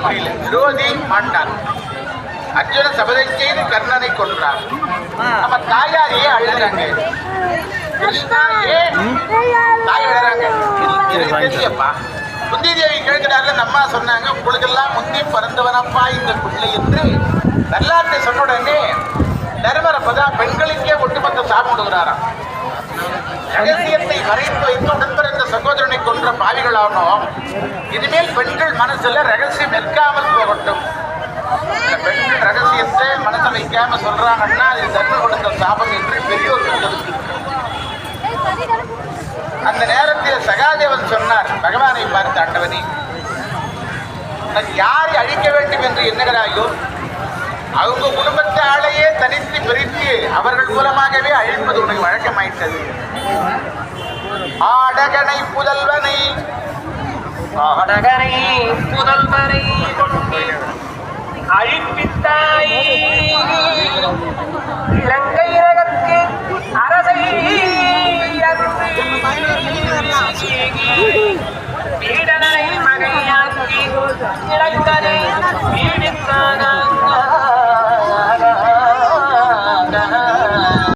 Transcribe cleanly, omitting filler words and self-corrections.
முடியல. விரோதி மாட்டான். அர்ஜுன சபதை செய்து கர்ணனை கொன்றார். நம்ம தாயாரியே அழுகிறாங்க. கிருஷ்ணா ஏன் தாய் அழுறாங்க? தெரியப்பா. குந்தி தேவி கேட்கிறார்கள். அந்த அம்மா சொன்னாங்க, உங்களுக்கெல்லாம் முந்தி பிறந்தவனப்பா இந்த பிள்ளை என்று வரலாற்றை சொன்ன உடனே தர்மர் அப்பதான் பெண்களுக்கே ஒட்டுமொத்த சாபம் கொடுக்கிறாராம். ரகசியத்தை மறைத்து வைத்து உடன்பிறந்த சகோதரனை கொன்ற பாவிகளானோம். இனிமேல் பெண்கள் மனசுல ரகசியம் நிற்காமல் போகட்டும். பெண்கள் ரகசியத்தை மனசு வைக்காம சொல்றாங்கன்னா அது தர்ம கொடுத்த சாபம் என்று பெரியோர்கள் கருத்து. அந்த நேரத்தில் சகாதேவன் சொன்னார், பகவானை பார்த்து, ஆண்டவனே, யாரை அழிக்க வேண்டும் என்று எண்ணுகிறாயோ அவங்க குடும்பத்தை ஆளையே தனித்து பிரித்து அவர்கள் மூலமாகவே அழிப்பது உனக்கு வழக்கமாயிட்டது. ஆடகனை புதல்வனை அழிப்பித்தாய் இலங்கை நகர்க்கு அரசை வீடனை மகையாக்கி இலங்கனை